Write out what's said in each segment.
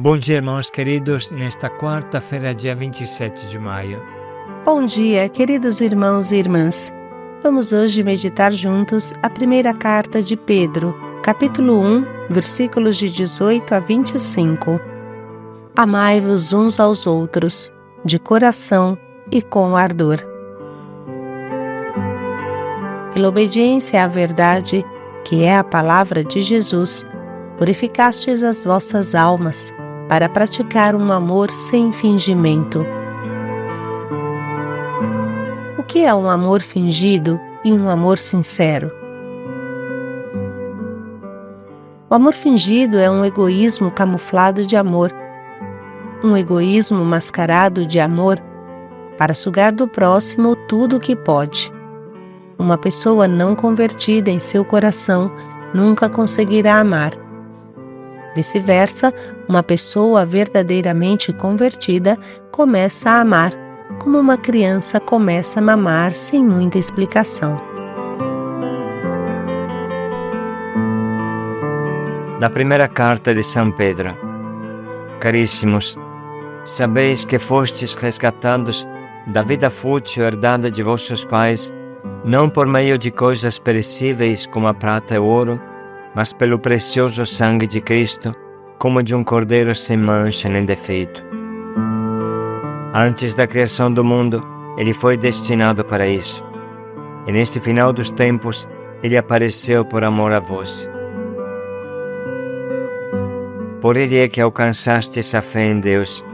Bom dia, irmãos queridos, nesta quarta-feira, dia 27 de maio. Bom dia, queridos irmãos e irmãs. Vamos hoje meditar juntos a primeira carta de Pedro, capítulo 1, versículos de 18 a 25. Amai-vos uns aos outros, de coração e com ardor. Pela obediência à verdade, que é a palavra de Jesus, purificastes as vossas almas, para praticar um amor sem fingimento. O que é um amor fingido e um amor sincero? O amor fingido é um egoísmo camuflado de amor, um egoísmo mascarado de amor para sugar do próximo tudo o que pode. Uma pessoa não convertida em seu coração nunca conseguirá amar. Vice-versa, uma pessoa verdadeiramente convertida começa a amar, como uma criança começa a mamar sem muita explicação. Da primeira carta de São Pedro. Caríssimos, sabeis que fostes resgatados da vida fútil herdada de vossos pais, não por meio de coisas perecíveis como a prata e o ouro, mas pelo precioso sangue de Cristo, como de um cordeiro sem mancha nem defeito. Antes da criação do mundo, ele foi destinado para isso. E neste final dos tempos, ele apareceu por amor a vós. Por ele é que alcançastes a fé em Deus.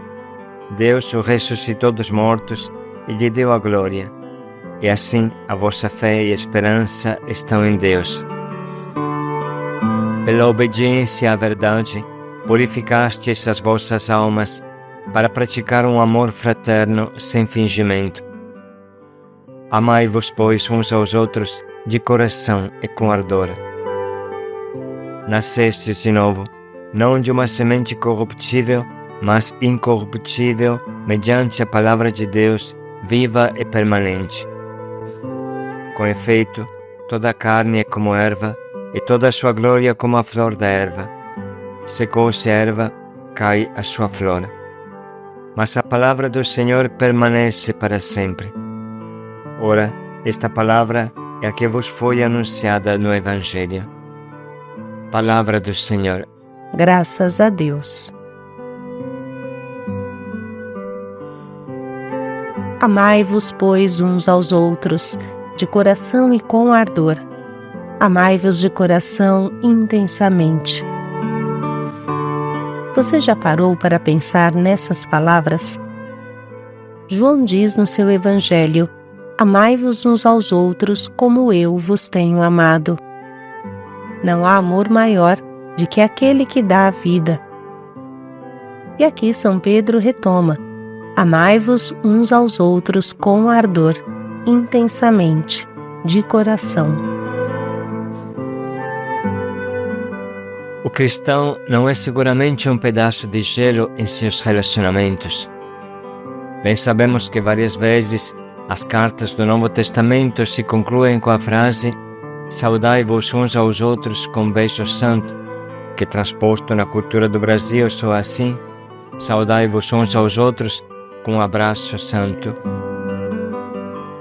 Deus o ressuscitou dos mortos e lhe deu a glória. E assim, a vossa fé e esperança estão em Deus. Pela obediência à verdade, purificastes as vossas almas para praticar um amor fraterno sem fingimento. Amai-vos, pois, uns aos outros de coração e com ardor. Nascestes de novo, não de uma semente corruptível, mas incorruptível, mediante a palavra de Deus, viva e permanente. Com efeito, toda a carne é como erva, e toda a sua glória como a flor da erva. Secou-se a erva, cai a sua flor. Mas a palavra do Senhor permanece para sempre. Ora, esta palavra é a que vos foi anunciada no Evangelho. Palavra do Senhor. Graças a Deus. Amai-vos, pois, uns aos outros, de coração e com ardor. Amai-vos de coração intensamente. Você já parou para pensar nessas palavras? João diz no seu Evangelho: amai-vos uns aos outros como eu vos tenho amado. Não há amor maior do que aquele que dá a vida. E aqui São Pedro retoma: amai-vos uns aos outros com ardor, intensamente, de coração. O cristão não é seguramente um pedaço de gelo em seus relacionamentos. Bem sabemos que várias vezes as cartas do Novo Testamento se concluem com a frase saudai-vos uns aos outros com beijo santo, que transposto na cultura do Brasil soa assim: saudai-vos uns aos outros com um abraço santo.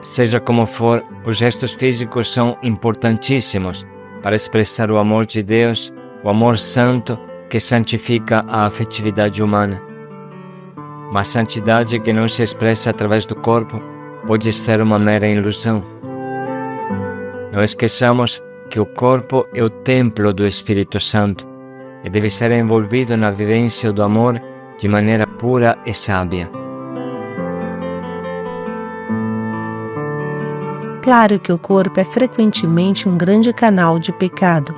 Seja como for, os gestos físicos são importantíssimos para expressar o amor de Deus, o amor santo que santifica a afetividade humana. Mas santidade que não se expressa através do corpo pode ser uma mera ilusão. Não esqueçamos que o corpo é o templo do Espírito Santo e deve ser envolvido na vivência do amor de maneira pura e sábia. Claro que o corpo é frequentemente um grande canal de pecado.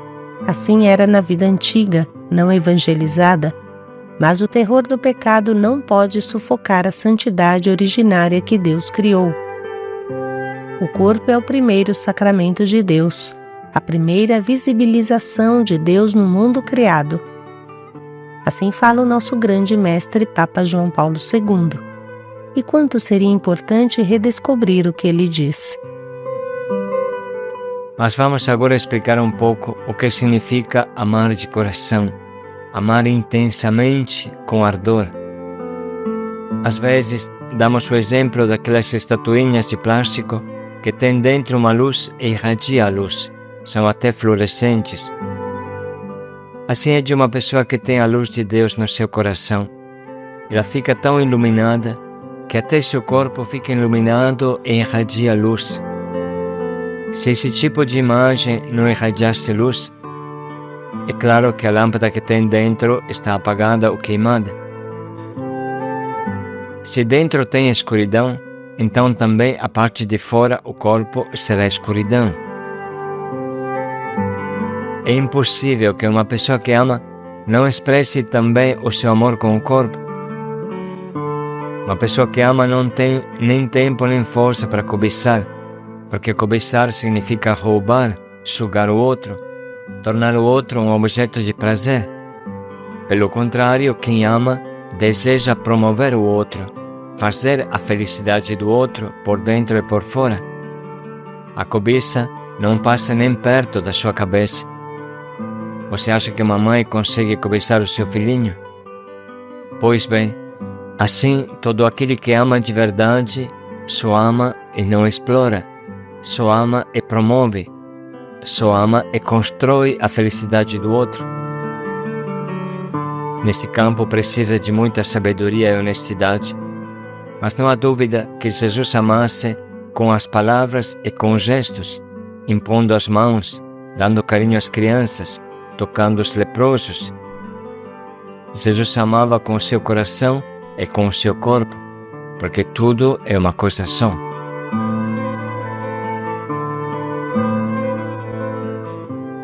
Assim era na vida antiga, não evangelizada, mas o terror do pecado não pode sufocar a santidade originária que Deus criou. O corpo é o primeiro sacramento de Deus, a primeira visibilização de Deus no mundo criado. Assim fala o nosso grande mestre Papa João Paulo II. E quanto seria importante redescobrir o que ele diz. Mas vamos agora explicar um pouco o que significa amar de coração, amar intensamente com ardor. Às vezes, damos o exemplo daquelas estatuinhas de plástico que têm dentro uma luz e irradia a luz, são até fluorescentes. Assim é de uma pessoa que tem a luz de Deus no seu coração. Ela fica tão iluminada que até seu corpo fica iluminado e irradia luz. Se esse tipo de imagem não irradiasse luz, é claro que a lâmpada que tem dentro está apagada ou queimada. Se dentro tem escuridão, então também a parte de fora, o corpo, será escuridão. É impossível que uma pessoa que ama não expresse também o seu amor com o corpo. Uma pessoa que ama não tem nem tempo nem força para cobiçar, porque cobiçar significa roubar, sugar o outro, tornar o outro um objeto de prazer. Pelo contrário, quem ama deseja promover o outro, fazer a felicidade do outro por dentro e por fora. A cobiça não passa nem perto da sua cabeça. Você acha que uma mãe consegue cobiçar o seu filhinho? Pois bem, assim todo aquele que ama de verdade só ama e não explora, só ama e promove, só ama e constrói a felicidade do outro. Neste campo precisa de muita sabedoria e honestidade, mas não há dúvida que Jesus amasse com as palavras e com gestos, impondo as mãos, dando carinho às crianças, tocando os leprosos. Jesus amava com o seu coração e com o seu corpo, porque tudo é uma coisa só.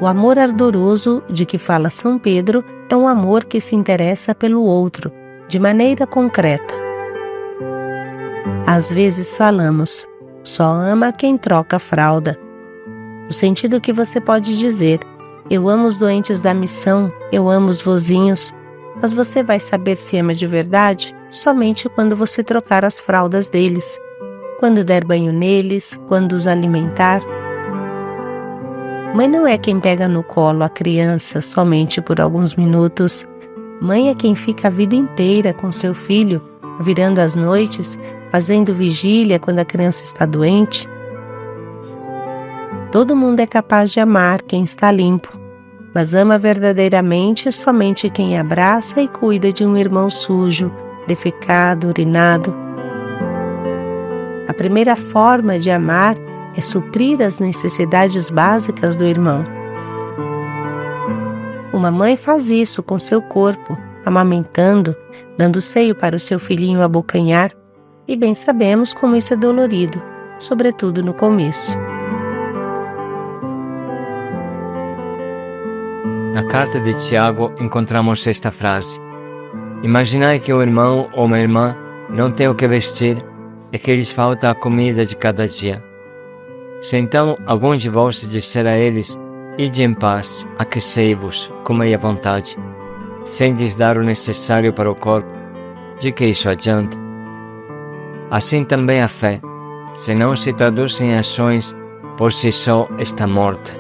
O amor ardoroso de que fala São Pedro é um amor que se interessa pelo outro, de maneira concreta. Às vezes falamos, só ama quem troca a fralda. No sentido que você pode dizer, eu amo os doentes da missão, eu amo os vozinhos, mas você vai saber se ama de verdade somente quando você trocar as fraldas deles, quando der banho neles, quando os alimentar. Mãe não é quem pega no colo a criança somente por alguns minutos. Mãe é quem fica a vida inteira com seu filho, virando as noites, fazendo vigília quando a criança está doente. Todo mundo é capaz de amar quem está limpo, mas ama verdadeiramente somente quem abraça e cuida de um irmão sujo, defecado, urinado. A primeira forma de amar é suprir as necessidades básicas do irmão. Uma mãe faz isso com seu corpo, amamentando, dando seio para o seu filhinho abocanhar, e bem sabemos como isso é dolorido, sobretudo no começo. Na carta de Tiago encontramos esta frase: imaginai que um irmão ou uma irmã não tem o que vestir e que lhes falta a comida de cada dia. Se então algum de vós disser a eles, ide em paz, aquecei-vos, comei à vontade, sem lhes dar o necessário para o corpo, de que isso adianta? Assim também a fé, se não se traduz em ações, por si só está morta.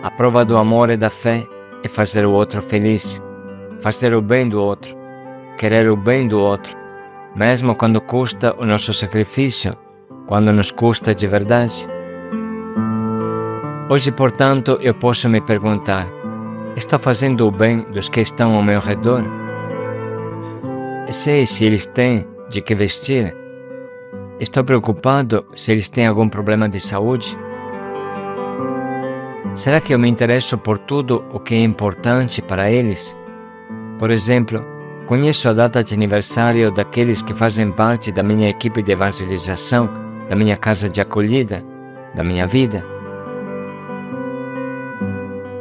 A prova do amor e da fé é fazer o outro feliz, fazer o bem do outro, querer o bem do outro, mesmo quando custa o nosso sacrifício, quando nos custa de verdade. Hoje, portanto, eu posso me perguntar, estou fazendo o bem dos que estão ao meu redor? Sei se eles têm de que vestir? Estou preocupado se eles têm algum problema de saúde? Será que eu me interesso por tudo o que é importante para eles? Por exemplo, conheço a data de aniversário daqueles que fazem parte da minha equipe de evangelização, da minha casa de acolhida, da minha vida.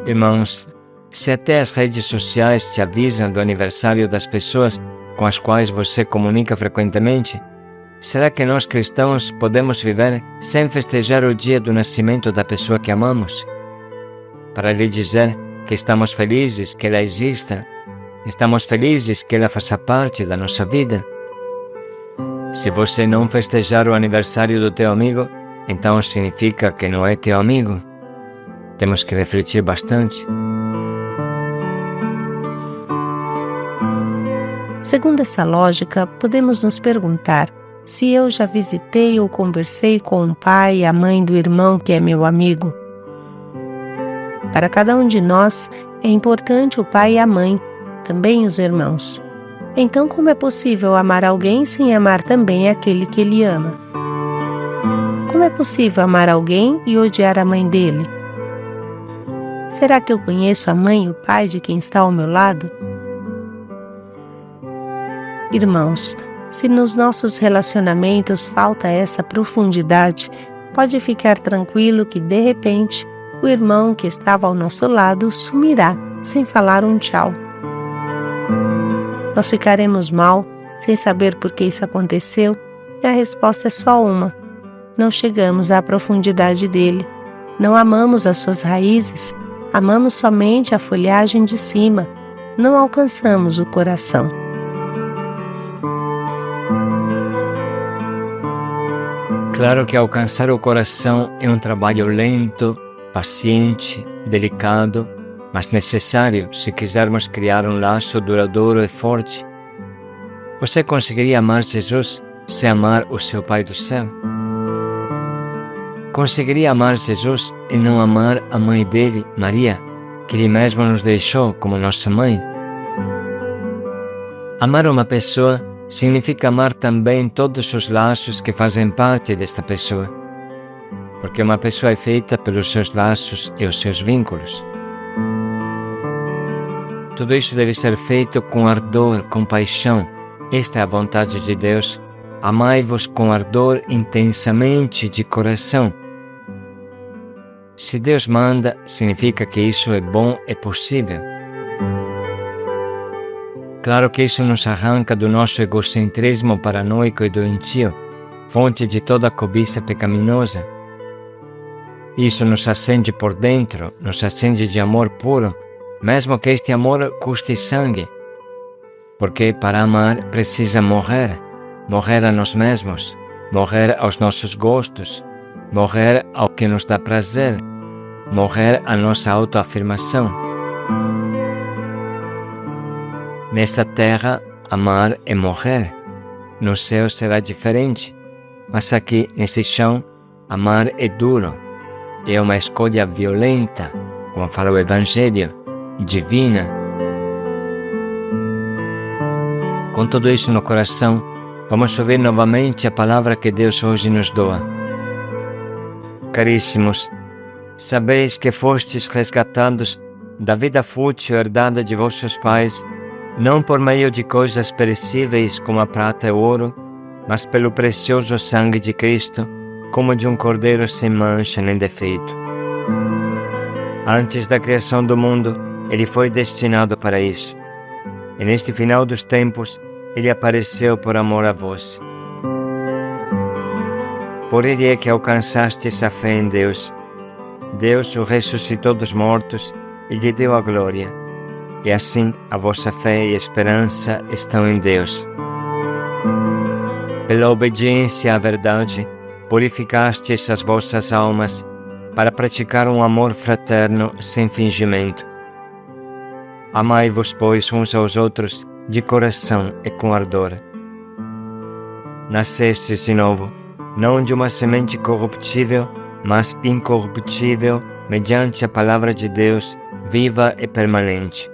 Irmãos, se até as redes sociais te avisam do aniversário das pessoas com as quais você comunica frequentemente, será que nós cristãos podemos viver sem festejar o dia do nascimento da pessoa que amamos? Para lhe dizer que estamos felizes que ela exista, estamos felizes que ela faça parte da nossa vida. Se você não festejar o aniversário do teu amigo, então significa que não é teu amigo. Temos que refletir bastante. Segundo essa lógica, podemos nos perguntar se eu já visitei ou conversei com o pai e a mãe do irmão que é meu amigo. Para cada um de nós, é importante o pai e a mãe, também os irmãos. Então, como é possível amar alguém sem amar também aquele que ele ama? Como é possível amar alguém e odiar a mãe dele? Será que eu conheço a mãe e o pai de quem está ao meu lado? Irmãos, se nos nossos relacionamentos falta essa profundidade, pode ficar tranquilo que, de repente, o irmão que estava ao nosso lado sumirá, sem falar um tchau. Nós ficaremos mal, sem saber por que isso aconteceu, e a resposta é só uma: não chegamos à profundidade dele, não amamos as suas raízes, amamos somente a folhagem de cima, não alcançamos o coração. Claro que alcançar o coração é um trabalho lento, paciente, delicado, mas necessário se quisermos criar um laço duradouro e forte. Você conseguiria amar Jesus sem amar o seu Pai do céu? Conseguiria amar Jesus e não amar a mãe dele, Maria, que ele mesmo nos deixou como nossa mãe? Amar uma pessoa significa amar também todos os laços que fazem parte desta pessoa, porque uma pessoa é feita pelos seus laços e os seus vínculos. Tudo isso deve ser feito com ardor, com paixão. Esta é a vontade de Deus. Amai-vos com ardor intensamente de coração. Se Deus manda, significa que isso é bom e possível. Claro que isso nos arranca do nosso egocentrismo paranoico e doentio, fonte de toda cobiça pecaminosa. Isso nos acende por dentro, nos acende de amor puro, mesmo que este amor custe sangue. Porque para amar precisa morrer a nós mesmos, morrer aos nossos gostos, morrer ao que nos dá prazer, morrer à nossa autoafirmação. Nesta terra, amar é morrer. No céu será diferente, mas aqui, nesse chão, amar é duro. É uma escolha violenta, como fala o Evangelho, divina. Com tudo isso no coração, vamos ouvir novamente a palavra que Deus hoje nos doa. Caríssimos, sabeis que fostes resgatados da vida fútil herdada de vossos pais, não por meio de coisas perecíveis como a prata e o ouro, mas pelo precioso sangue de Cristo, como de um cordeiro sem mancha nem defeito. Antes da criação do mundo, ele foi destinado para isso. E neste final dos tempos, ele apareceu por amor a vós. Por ele é que alcançastes a fé em Deus. Deus o ressuscitou dos mortos e lhe deu a glória. E assim a vossa fé e esperança estão em Deus. Pela obediência à verdade, purificastes as vossas almas para praticar um amor fraterno sem fingimento. Amai-vos, pois, uns aos outros de coração e com ardor. Nascestes de novo, não de uma semente corruptível, mas incorruptível, mediante a palavra de Deus, viva e permanente.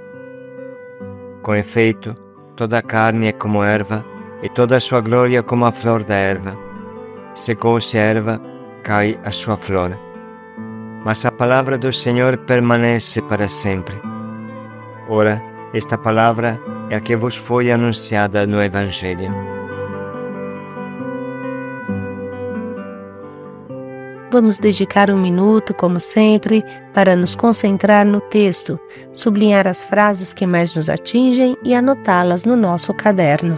Com efeito, toda a carne é como erva, e toda a sua glória como a flor da erva. Secou-se a erva, cai a sua flor. Mas a palavra do Senhor permanece para sempre. Ora, esta palavra é a que vos foi anunciada no Evangelho. Vamos dedicar um minuto, como sempre, para nos concentrar no texto, sublinhar as frases que mais nos atingem e anotá-las no nosso caderno.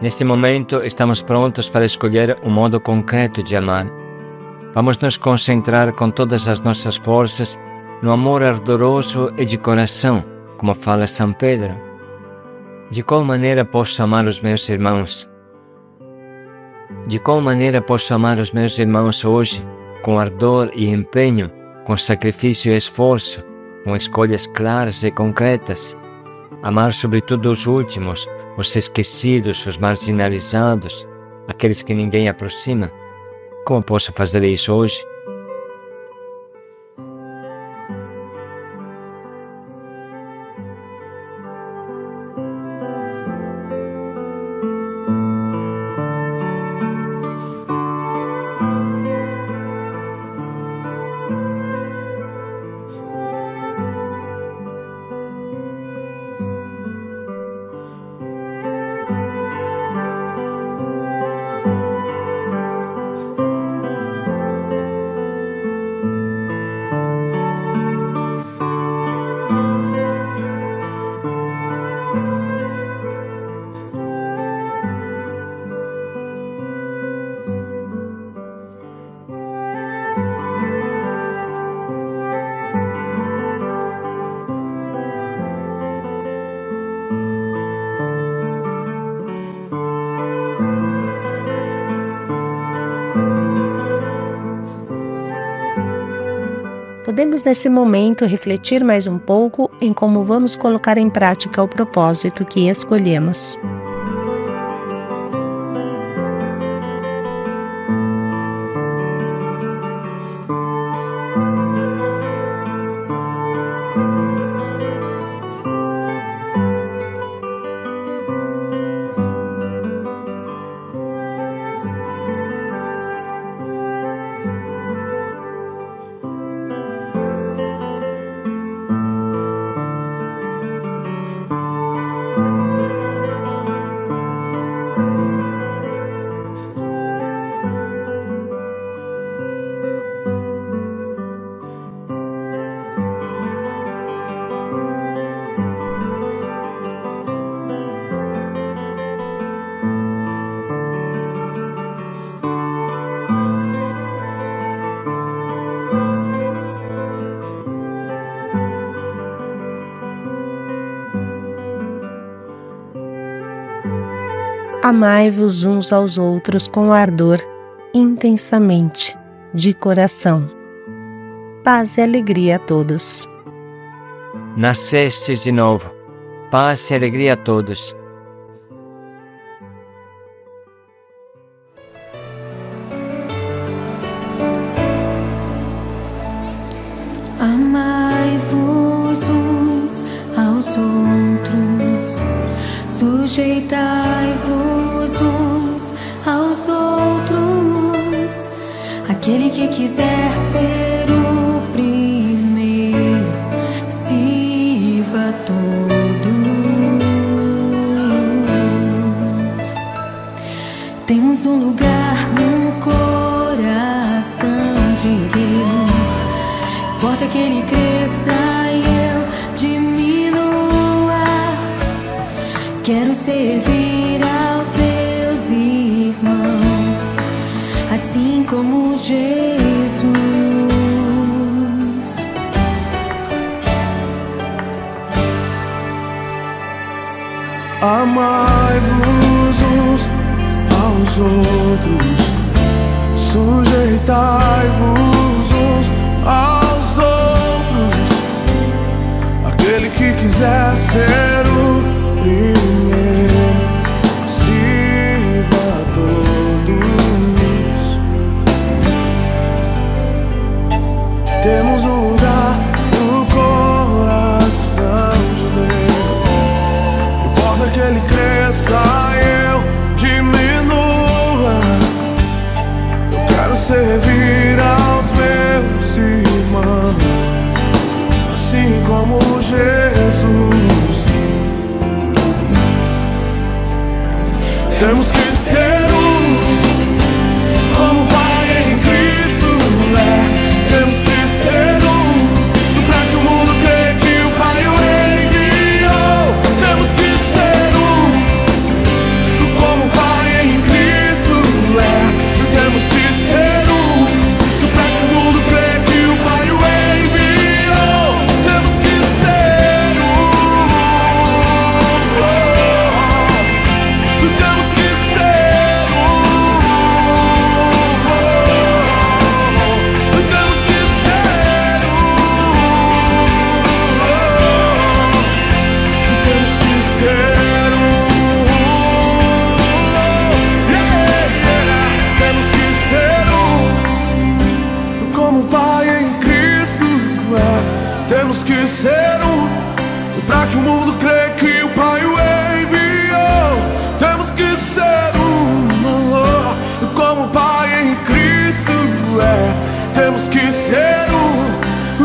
Neste momento, estamos prontos para escolher um modo concreto de amar. Vamos nos concentrar com todas as nossas forças no amor ardoroso e de coração, como fala São Pedro. De qual maneira posso amar os meus irmãos? De qual maneira posso amar os meus irmãos hoje, com ardor e empenho, com sacrifício e esforço, com escolhas claras e concretas? Amar sobretudo os últimos, os esquecidos, os marginalizados, aqueles que ninguém aproxima. Como posso fazer isso hoje? Podemos nesse momento refletir mais um pouco em como vamos colocar em prática o propósito que escolhemos. Amai-vos uns aos outros com ardor, intensamente, de coração. Paz e alegria a todos. Nascestes de novo. Paz e alegria a todos. Amai-vos uns aos outros, sujeitai-vos uns aos outros. Aquele que quiser ser o primeiro, sirva a todos. Temos um lugar no coração de Deus. Importa que Ele cresça e eu diminua. Quero servir aos meus irmãos, assim como Jesus. Amai-vos uns aos outros, sujeitai-vos uns aos outros. Aquele que quiser ser o primeiro, sirva a todos. Temos um lugar no coração de Deus. Importa que Ele cresça e eu diminua. Eu quero servir aos meus irmãos, assim como Jesus. Temos que ser como o Pai em Cristo é. Temos que ser pra que o mundo creia que o Pai o enviou. Temos que ser como o Pai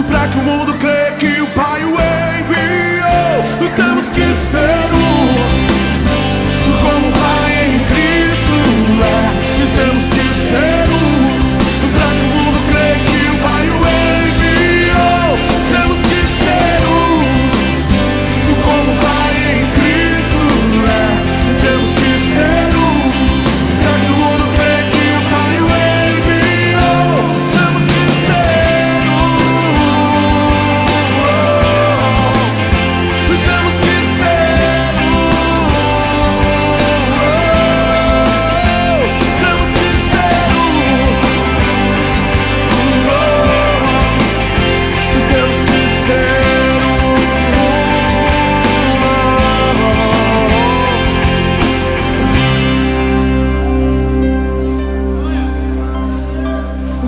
pra que o mundo creia que o Pai o enviou. Temos que ser como o Pai em Cristo é. Temos que ser pra que o mundo creia que o Pai o enviou. Temos que ser como o Pai em Cristo é. Temos que ser pra que o mundo creia que o Pai o enviou. Temos que ser temos que ser temos que ser temos que ser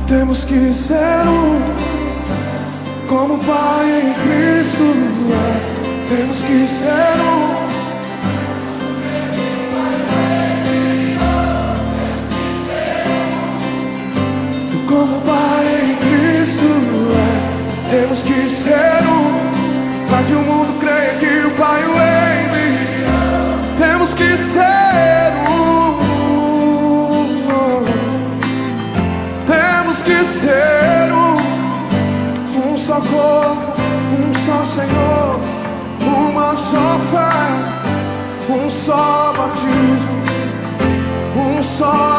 temos que ser como o Pai em Cristo é. Temos que ser como o Pai em Cristo é. Temos que ser para que o mundo creia que o Pai o enviou. Temos que ser temos que ser um só corpo, um só Senhor, uma só fé, um só batismo, um só